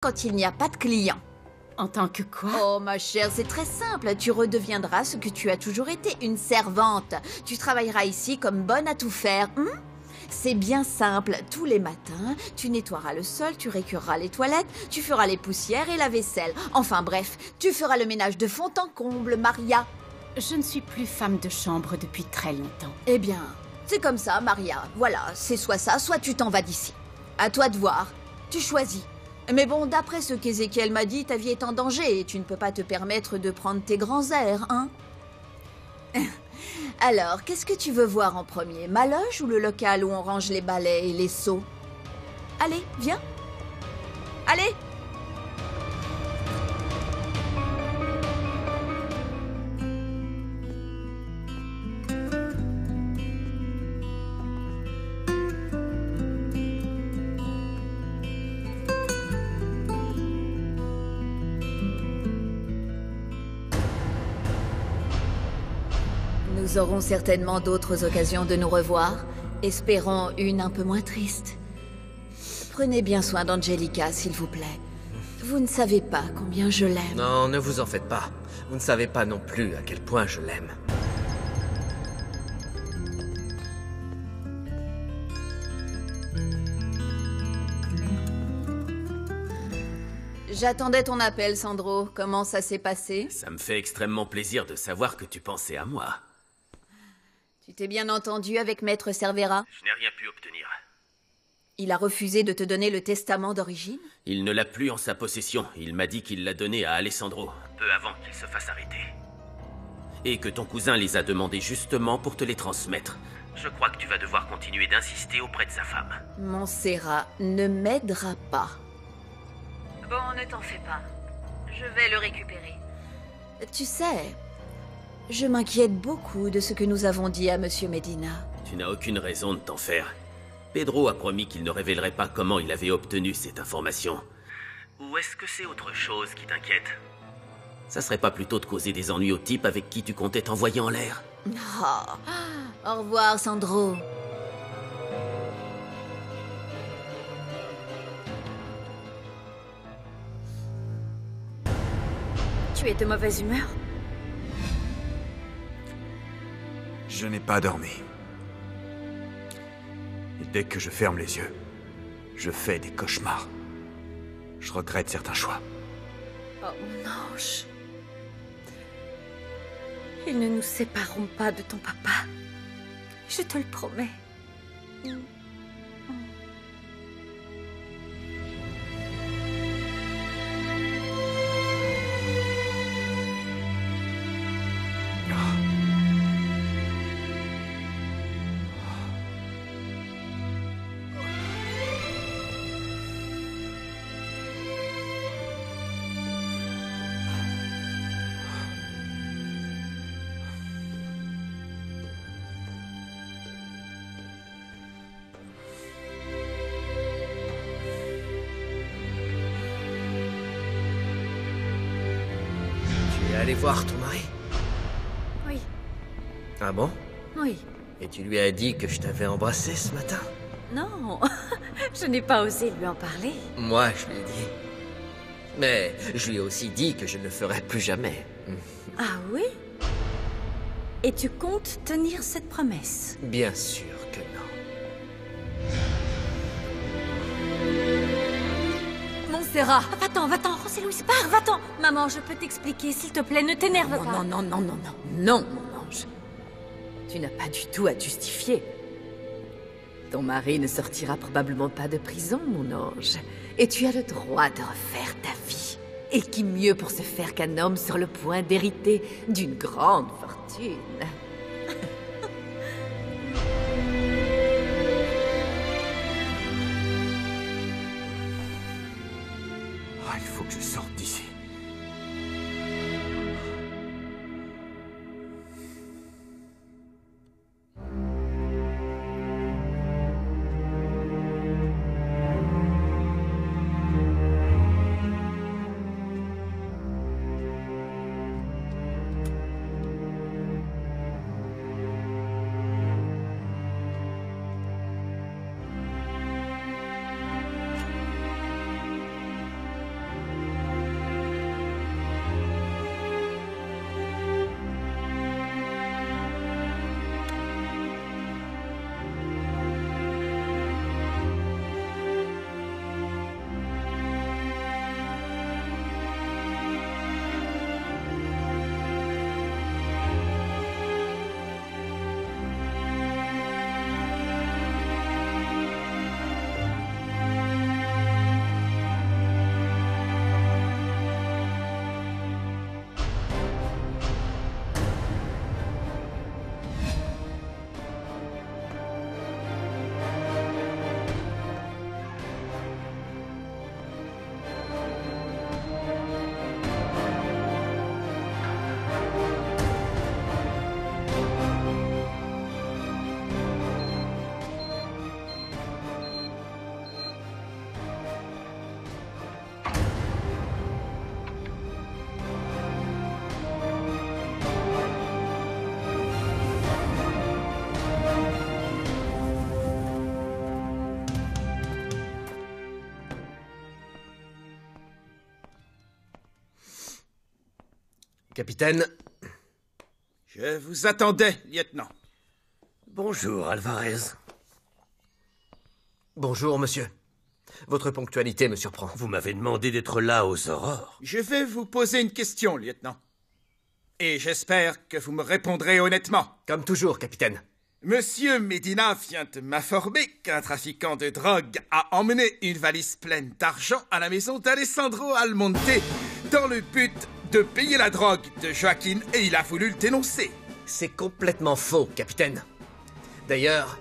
quand il n'y a pas de clients. En tant que quoi? Oh ma chère, c'est très simple. Tu redeviendras ce que tu as toujours été, une servante. Tu travailleras ici comme bonne à tout faire. C'est bien simple. Tous les matins, tu nettoieras le sol, tu récureras les toilettes, tu feras les poussières et la vaisselle. Enfin bref, tu feras le ménage de fond en comble, Maria. Je ne suis plus femme de chambre depuis très longtemps. Eh bien, c'est comme ça, Maria. Voilà, c'est soit ça, soit tu t'en vas d'ici. À toi de voir. Tu choisis. Mais bon, d'après ce qu'Ézéchiel m'a dit, ta vie est en danger et tu ne peux pas te permettre de prendre tes grands airs, hein? Alors, qu'est-ce que tu veux voir en premier? Ma loge ou le local où on range les balais et les seaux? Allez, viens. Allez! Nous aurons certainement d'autres occasions de nous revoir. Espérons une un peu moins triste. Prenez bien soin d'Angelica, s'il vous plaît. Vous ne savez pas combien je l'aime. Non, ne vous en faites pas. Vous ne savez pas non plus à quel point je l'aime. J'attendais ton appel, Sandro. Comment ça s'est passé? Ça me fait extrêmement plaisir de savoir que tu pensais à moi. Tu t'es bien entendu avec Maître Cervera? Je n'ai rien pu obtenir. Il a refusé de te donner le testament d'origine? Il ne l'a plus en sa possession. Il m'a dit qu'il l'a donné à Alessandro, peu avant qu'il se fasse arrêter. Et que ton cousin les a demandés justement pour te les transmettre. Je crois que tu vas devoir continuer d'insister auprès de sa femme. Montserrat ne m'aidera pas. Bon, ne t'en fais pas. Je vais le récupérer. Tu sais, je m'inquiète beaucoup de ce que nous avons dit à Monsieur Medina. Tu n'as aucune raison de t'en faire. Pedro a promis qu'il ne révélerait pas comment il avait obtenu cette information. Ou est-ce que c'est autre chose qui t'inquiète? Ça serait pas plutôt de causer des ennuis au type avec qui tu comptais t'envoyer en l'air? Oh. Au revoir, Sandro. Tu es de mauvaise humeur? Je n'ai pas dormi. Et dès que je ferme les yeux, je fais des cauchemars. Je regrette certains choix. Oh mon ange. Ils ne nous sépareront pas de ton papa. Je te le promets. Tu es allé voir ton mari? Oui, Ah bon? oui. Et tu lui as dit que je t'avais embrassé ce matin? Non, je n'ai pas osé lui en parler. Moi, je lui ai dit. Mais je lui ai aussi dit que je ne le ferai plus jamais. Ah oui? Et tu comptes tenir cette promesse? Bien sûr que non. Montserrat! Va-t'en, José-Louis, pars, va-t'en! Maman, je peux t'expliquer, s'il te plaît, ne t'énerve pas. Non, non, non, non, non, non, mon ange. Tu n'as pas du tout à te justifier. Ton mari ne sortira probablement pas de prison, mon ange. Et tu as le droit de refaire ta vie. Et qui mieux pour se faire qu'un homme sur le point d'hériter d'une grande fortune. Ah, il faut que je sorte d'ici. Capitaine. Je vous attendais, lieutenant. Bonjour, Alvarez. Bonjour, monsieur. Votre ponctualité me surprend. Vous m'avez demandé d'être là aux aurores. Je vais vous poser une question, lieutenant. Et j'espère que vous me répondrez honnêtement. Comme toujours, capitaine. Monsieur Medina vient de m'informer qu'un trafiquant de drogue a emmené une valise pleine d'argent à la maison d'Alessandro Almonte dans le but de payer la drogue de Joaquin et il a voulu le dénoncer. C'est complètement faux, capitaine. D'ailleurs,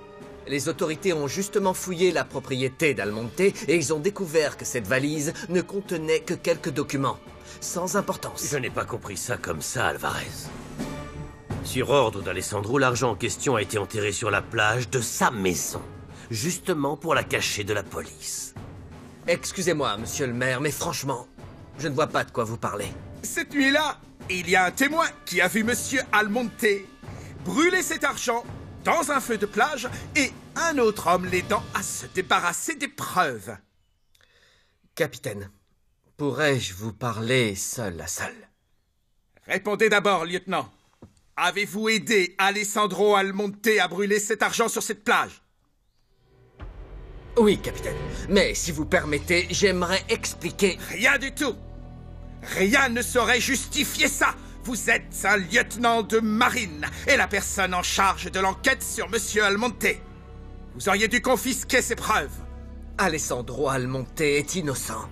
les autorités ont justement fouillé la propriété d'Almonte et ils ont découvert que cette valise ne contenait que quelques documents, sans importance. Je n'ai pas compris ça comme ça, Alvarez. Sur ordre d'Alessandro, l'argent en question a été enterré sur la plage de sa maison, justement pour la cacher de la police. Excusez-moi, monsieur le maire, mais franchement, je ne vois pas de quoi vous parlez. Cette nuit-là, il y a un témoin qui a vu monsieur Almonte brûler cet argent dans un feu de plage et un autre homme l'aidant à se débarrasser des preuves. Capitaine, pourrais-je vous parler seul à seul? Répondez d'abord, lieutenant. Avez-vous aidé Alessandro Almonte à brûler cet argent sur cette plage? Oui, capitaine. Mais si vous permettez, j'aimerais expliquer... Rien du tout. Rien ne saurait justifier ça. Vous êtes un lieutenant de marine et la personne en charge de l'enquête sur monsieur Almonte. Vous auriez dû confisquer ces preuves. Alessandro Almonte est innocent.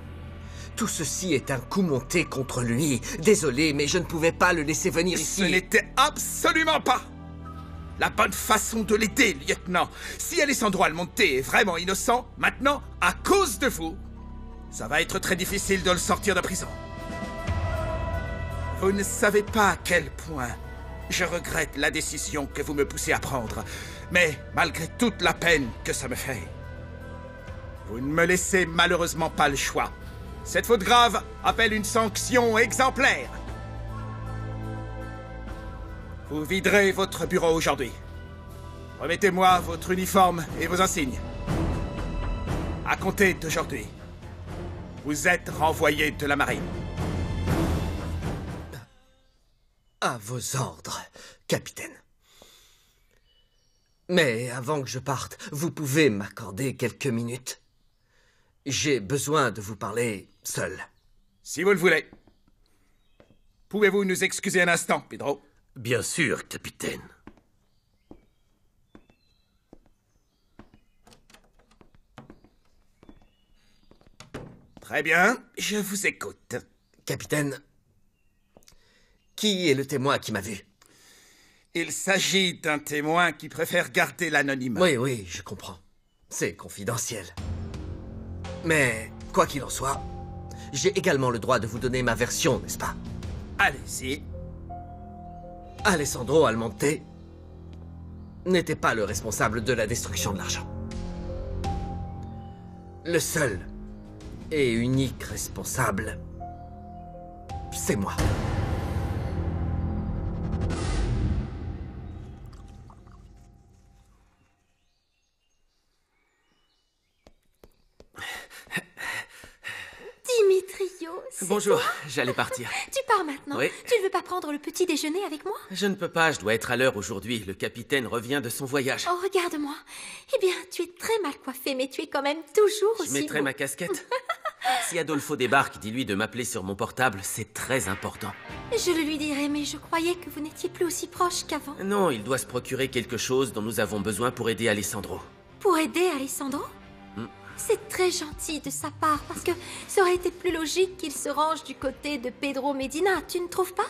Tout ceci est un coup monté contre lui. Désolé, mais je ne pouvais pas le laisser venir ici. Ce n'était absolument pas la bonne façon de l'aider, lieutenant. Si Alessandro Almonte est vraiment innocent, maintenant, à cause de vous, ça va être très difficile de le sortir de prison. Vous ne savez pas à quel point je regrette la décision que vous me poussez à prendre, mais malgré toute la peine que ça me fait, vous ne me laissez malheureusement pas le choix. Cette faute grave appelle une sanction exemplaire. Vous viderez votre bureau aujourd'hui. Remettez-moi votre uniforme et vos insignes. À compter d'aujourd'hui, vous êtes renvoyé de la marine. À vos ordres, capitaine. Mais avant que je parte, vous pouvez m'accorder quelques minutes? J'ai besoin de vous parler seul. Si vous le voulez. Pouvez-vous nous excuser un instant, Pedro? Bien sûr, capitaine. Très bien, je vous écoute. Capitaine, qui est le témoin qui m'a vu? Il s'agit d'un témoin qui préfère garder l'anonymat. Oui, je comprends. C'est confidentiel. Mais, quoi qu'il en soit, j'ai également le droit de vous donner ma version, n'est-ce pas? Allez-y. Alessandro Almonte n'était pas le responsable de la destruction de l'argent. Le seul et unique responsable, c'est moi. Dimitrio, c'est Bonjour, toi? j'allais partir. Tu pars maintenant? Oui. Tu ne veux pas prendre le petit déjeuner avec moi? Je ne peux pas, je dois être à l'heure aujourd'hui. Le capitaine revient de son voyage. Oh, regarde-moi. Eh bien, tu es très mal coiffé, mais tu es quand même toujours Je aussi mettrai beau. ma casquette. Si Adolfo débarque, dis-lui de m'appeler sur mon portable, c'est très important. Je le lui dirai, mais je croyais que vous n'étiez plus aussi proche qu'avant. Non, il doit se procurer quelque chose dont nous avons besoin pour aider Alessandro. Pour aider Alessandro? C'est très gentil de sa part, parce que ça aurait été plus logique qu'il se range du côté de Pedro Medina, tu ne trouves pas?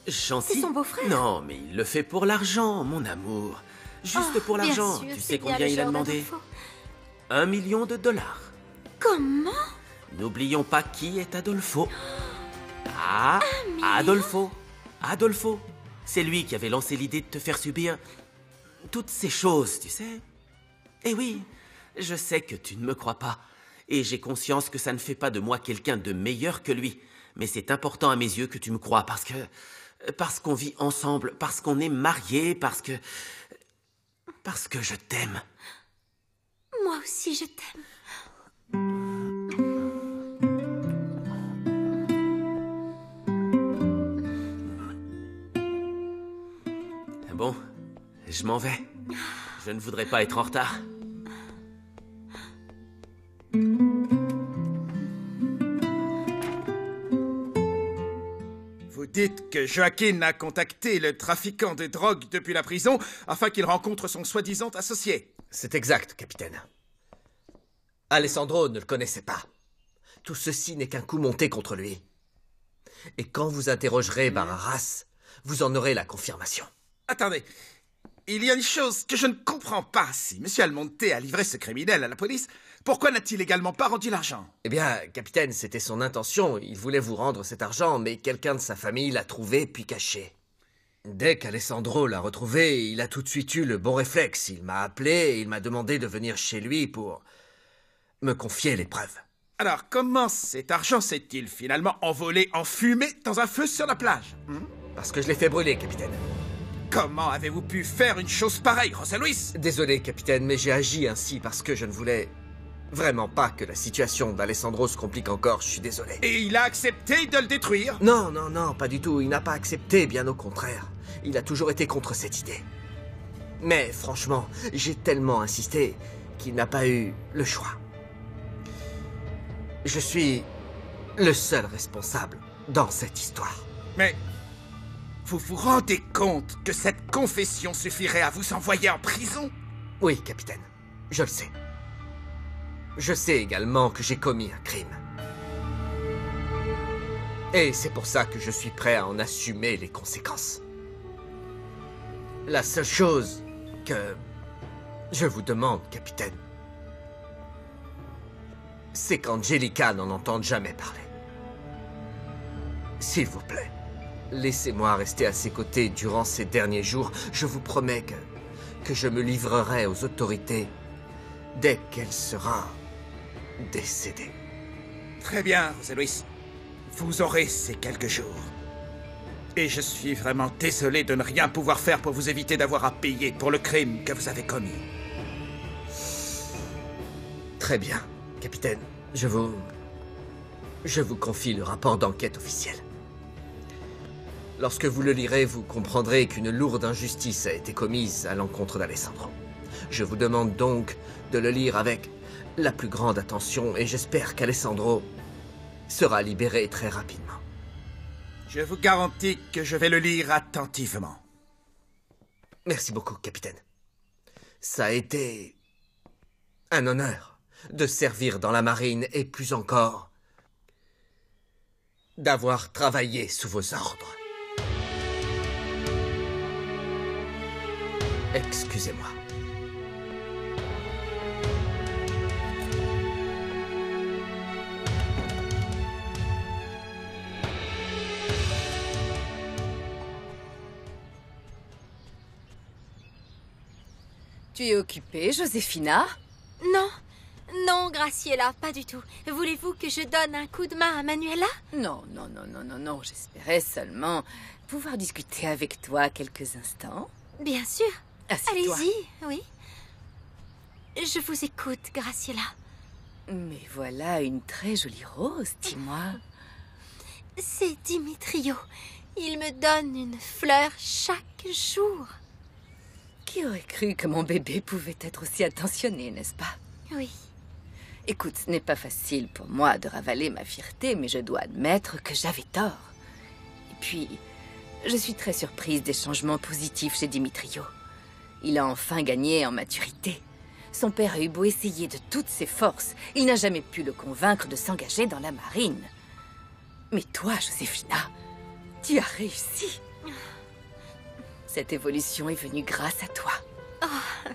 Gentil? C'est son beau-frère. Non, mais il le fait pour l'argent, mon amour. Juste Oh, pour bien l'argent. sûr, Tu c'est sais bien combien le il a genre demandé? d'Adolfo. $1 million. Comment? N'oublions pas qui est Adolfo. Ah, Adolfo. Adolfo. C'est lui qui avait lancé l'idée de te faire subir toutes ces choses, tu sais. Eh oui, je sais que tu ne me crois pas. Et j'ai conscience que ça ne fait pas de moi quelqu'un de meilleur que lui. Mais c'est important à mes yeux que tu me crois parce qu'on vit ensemble, parce qu'on est mariés, parce que je t'aime. Moi aussi, je t'aime. Je m'en vais. Je ne voudrais pas être en retard. Vous dites que Joaquin a contacté le trafiquant de drogue depuis la prison afin qu'il rencontre son soi-disant associé. C'est exact, capitaine. Alessandro ne le connaissait pas. Tout ceci n'est qu'un coup monté contre lui. Et quand vous interrogerez Barraras, vous en aurez la confirmation. Attendez, il y a une chose que je ne comprends pas. Si M. Almonte a livré ce criminel à la police, pourquoi n'a-t-il également pas rendu l'argent? Eh bien, capitaine, c'était son intention. Il voulait vous rendre cet argent, mais quelqu'un de sa famille l'a trouvé puis caché. Dès qu'Alessandro l'a retrouvé, il a tout de suite eu le bon réflexe. Il m'a appelé et il m'a demandé de venir chez lui pour me confier les preuves. Alors, comment cet argent s'est-il finalement envolé en fumée dans un feu sur la plage? Parce que je l'ai fait brûler, capitaine. Comment avez-vous pu faire une chose pareille, José Luis? Désolé, capitaine, mais j'ai agi ainsi parce que je ne voulais vraiment pas que la situation d'Alessandro se complique encore. Je suis désolé. Et il a accepté de le détruire? Non, non, non, pas du tout. Il n'a pas accepté, bien au contraire. Il a toujours été contre cette idée. Mais franchement, j'ai tellement insisté qu'il n'a pas eu le choix. Je suis le seul responsable dans cette histoire. Mais vous vous rendez compte que cette confession suffirait à vous envoyer en prison? Oui, capitaine, je le sais. Je sais également que j'ai commis un crime. Et c'est pour ça que je suis prêt à en assumer les conséquences. La seule chose que je vous demande, capitaine, c'est qu'Angelica n'en entende jamais parler. S'il vous plaît, laissez-moi rester à ses côtés durant ces derniers jours. Je vous promets que je me livrerai aux autorités dès qu'elle sera décédée. Très bien, José Luis. Vous aurez ces quelques jours. Et je suis vraiment désolé de ne rien pouvoir faire pour vous éviter d'avoir à payer pour le crime que vous avez commis. Très bien, capitaine. Je vous confie le rapport d'enquête officiel. Lorsque vous le lirez, vous comprendrez qu'une lourde injustice a été commise à l'encontre d'Alessandro. Je vous demande donc de le lire avec la plus grande attention et j'espère qu'Alessandro sera libéré très rapidement. Je vous garantis que je vais le lire attentivement. Merci beaucoup, capitaine. Ça a été un honneur de servir dans la marine et plus encore, d'avoir travaillé sous vos ordres. Excusez-moi. Tu es occupée, Josefina? Non, non, Graciela, pas du tout. Voulez-vous que je donne un coup de main à Manuela? Non, non, non, non, non, non. J'espérais seulement pouvoir discuter avec toi quelques instants. Bien sûr. Assieds-toi. Allez-y, oui. Je vous écoute, Graciela. Mais voilà une très jolie rose, dis-moi. C'est Dimitrio. Il me donne une fleur chaque jour. Qui aurait cru que mon bébé pouvait être aussi attentionné, n'est-ce pas? Oui. Écoute, ce n'est pas facile pour moi de ravaler ma fierté, mais je dois admettre que j'avais tort. Et puis, je suis très surprise des changements positifs chez Dimitrio. Il a enfin gagné en maturité. Son père a eu beau essayer de toutes ses forces, il n'a jamais pu le convaincre de s'engager dans la marine. Mais toi, Josefina, tu as réussi. Cette évolution est venue grâce à toi. Oh,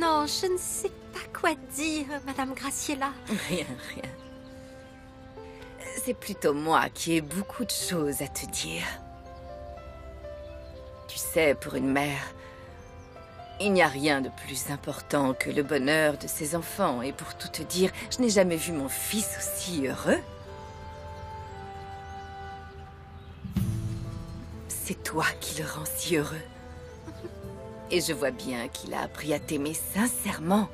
non, je ne sais pas quoi dire, Madame Graciela. Rien, rien. C'est plutôt moi qui ai beaucoup de choses à te dire. Tu sais, pour une mère, il n'y a rien de plus important que le bonheur de ses enfants. Et pour tout te dire, je n'ai jamais vu mon fils aussi heureux. C'est toi qui le rends si heureux. Et je vois bien qu'il a appris à t'aimer sincèrement.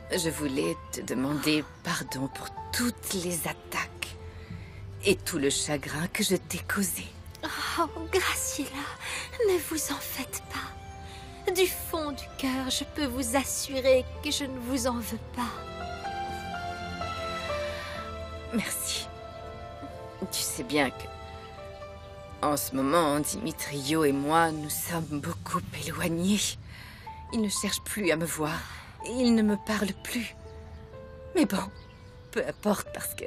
Je voulais te demander pardon pour toutes les attaques et tout le chagrin que je t'ai causé. Oh, Oh, Graciela, ne vous en faites pas. Du fond du cœur, je peux vous assurer que je ne vous en veux pas. Merci. Tu sais bien que... En ce moment, Dimitrio et moi, nous sommes beaucoup éloignés. Il ne cherche plus à me voir. Et il ne me parle plus. Mais bon, peu importe parce que...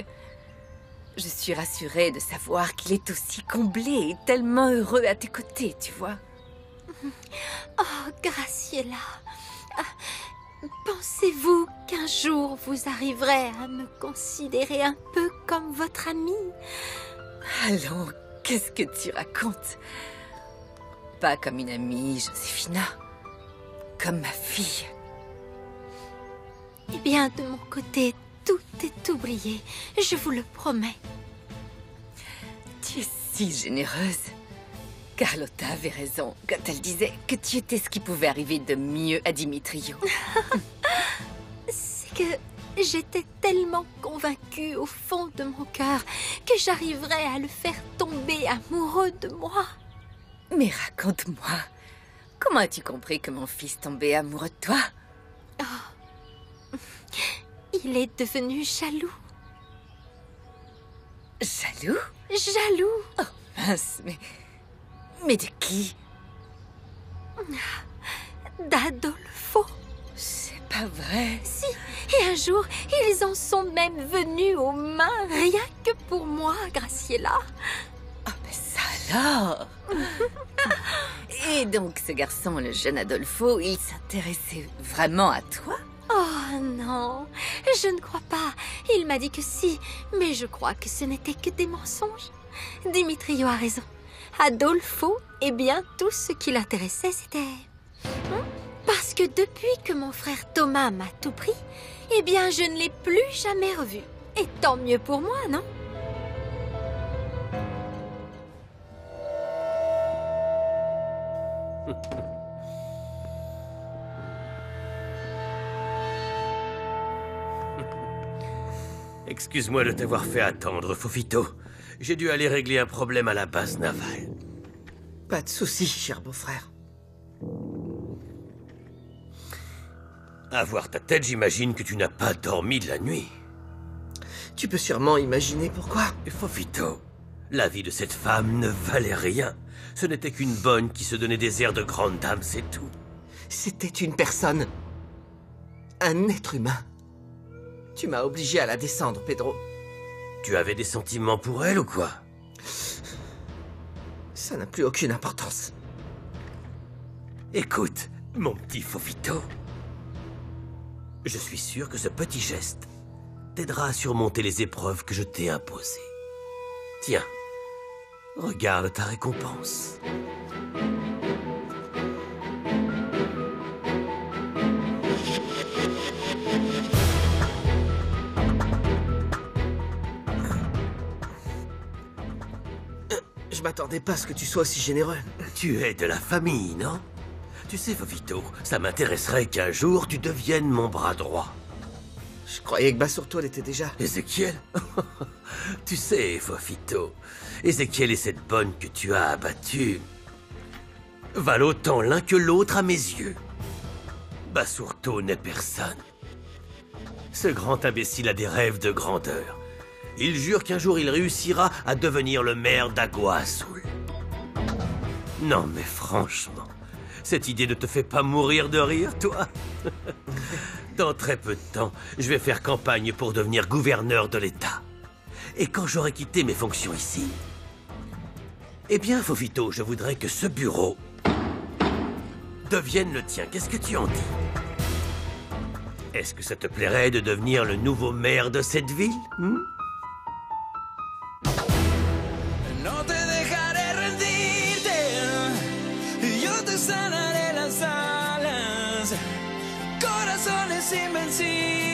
Je suis rassurée de savoir qu'il est aussi comblé et tellement heureux à tes côtés, tu vois. Oh, Graciela, pensez-vous qu'un jour vous arriverez à me considérer un peu comme votre amie? Allons, qu'est-ce que tu racontes? Pas comme une amie, Josefina. Comme ma fille. Eh bien, de mon côté, tout est oublié, je vous le promets. Tu es si généreuse. Carlotta avait raison quand elle disait que tu étais ce qui pouvait arriver de mieux à Dimitrio. C'est que j'étais tellement convaincue au fond de mon cœur que j'arriverais à le faire tomber amoureux de moi. Mais raconte-moi, comment as-tu compris que mon fils tombait amoureux de toi? Il est devenu jaloux. Jaloux? Jaloux? Oh mince, mais de qui? D'Adolfo. C'est pas vrai. Si, et un jour, ils en sont même venus aux mains, rien que pour moi, Graciela. Oh, mais ça alors. Et donc, ce garçon, le jeune Adolfo, il s'intéressait vraiment à toi? Oh non, je ne crois pas. Il m'a dit que si, mais je crois que ce n'était que des mensonges. Dimitrio a raison. Adolfo, eh bien, tout ce qui l'intéressait, c'était... Parce que depuis que mon frère Thomas m'a tout pris, eh bien, je ne l'ai plus jamais revu. Et tant mieux pour moi, non? Excuse-moi de t'avoir fait attendre, Fofito. J'ai dû aller régler un problème à la base navale. Pas de soucis, cher beau-frère. À voir ta tête, j'imagine que tu n'as pas dormi de la nuit. Tu peux sûrement imaginer pourquoi. Fofito, la vie de cette femme ne valait rien. Ce n'était qu'une bonne qui se donnait des airs de grande dame, c'est tout. C'était une personne. Un être humain. Tu m'as obligé à la descendre, Pedro. Tu avais des sentiments pour elle ou quoi? Ça n'a plus aucune importance. Écoute, mon petit Fofito. Je suis sûr que ce petit geste t'aidera à surmonter les épreuves que je t'ai imposées. Tiens, regarde ta récompense. Je m'attendais pas à ce que tu sois aussi généreux. Tu es de la famille, non? Tu sais, Fofito, ça m'intéresserait qu'un jour tu deviennes mon bras droit. Je croyais que Basurto l'était déjà. Ézéchiel? Tu sais, Fofito, Ézéchiel et cette bonne que tu as abattue valent autant l'un que l'autre à mes yeux. Basurto n'est personne. Ce grand imbécile a des rêves de grandeur. Il jure qu'un jour il réussira à devenir le maire d'Agua Azul. Non mais franchement, cette idée ne te fait pas mourir de rire, toi? Dans très peu de temps, je vais faire campagne pour devenir gouverneur de l'État. Et quand j'aurai quitté mes fonctions ici, eh bien, Fofito, je voudrais que ce bureau devienne le tien. Qu'est-ce que tu en dis? Est-ce que ça te plairait de devenir le nouveau maire de cette ville? No te dejaré rendirte, yo te sanaré las alas, corazones invencibles.